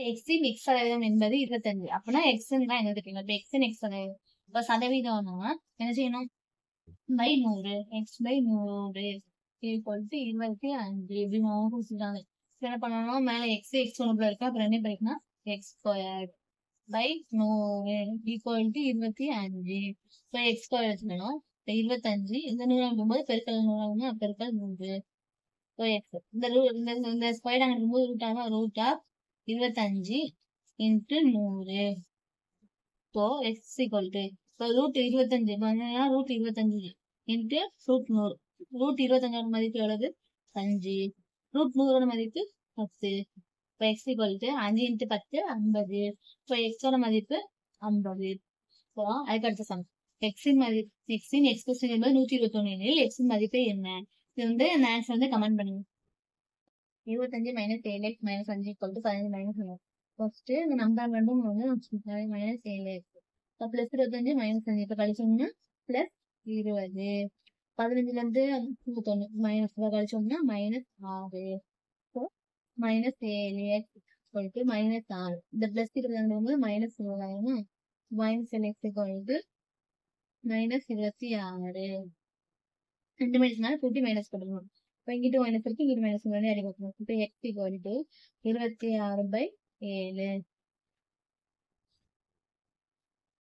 எக்ஸின் எக்ஸ் சதவீதம் என்பது 25. அப்படின்னா எக்ஸ்ன்னு தான் எழுதிருக்கீங்க. இப்போ எக்ஸின் எக்ஸ் சதவீதம். இப்போ சதவீதம்னா என்ன செய்யணும்? By 100. X by 100 equal to 25. இப்படி கொடுத்துட்டாங்க. என்ன பண்ணணும்? மேல எக்ஸ் எக்ஸ் ஒன்றுக்குள்ள இருக்கு. அப்புறம் என்ன பண்ணிக்கலாம்? X square by 100 equal to 25. இப்போ எக்ஸ் ஸ்கொயர் வச்சுக்கணும். இப்போ 25 இந்த 100 ஆகும்போது பெருக்கல் 100 பெருக்கல் 100. இப்போ எக்ஸ் இந்த ஸ்கொயர் அங்கே இருக்கும்போது ரூட் ஆஃப் 25 இன்ட்டு 100. இப்போ எக்ஸ் ஈக்குவல் டு இப்போ root 25 root 25 into root 100. Root 25 மதிப்பு எவ்வளவு? 5. ரூட் 100 மதிப்பு 10. இப்போ எக்ஸ் ஈக்குவல் டு 5 இன்ட்டு 10 50. இப்போ எக்ஸோட மதிப்பு 50. இப்போ அதுக்கு அடுத்த சம் எக்ஸின் மதிப்பு எக்ஸின் எக்ஸ்பிரஷன் என்பது 121 எனில் எக்ஸின் மதிப்பு என்ன? இது வந்து அந்த ஆன்சர் வந்து கமெண்ட் பண்ணுங்க. 25 minus 7x minus 5 equal to 15 minus 1. First இந்த நம்பர் ரெண்டும் வந்து மைனஸ் 7x. இப்போ பிளஸ் 25 மைனஸ் 5 இப்போ கழிச்சோம்னா பிளஸ் 20. 15ல இருந்து 21 மைனஸ் கழிச்சோம்னா மைனஸ் 6. இப்போ minus 7x equal to minus 6. இந்த plus 22 minus 7 minus 7x equal to minus 26. 2 மைனஸ்னால கூட்டி மைனஸ் பண்ணணும். இப்போ இங்கிட்டு மைனஸ் இருக்கு, இங்கிட்டு மைனஸ் பண்ணி அடி பார்க்கணும். இப்போ எக்ஸ் ஈக்குவல் டு 26/7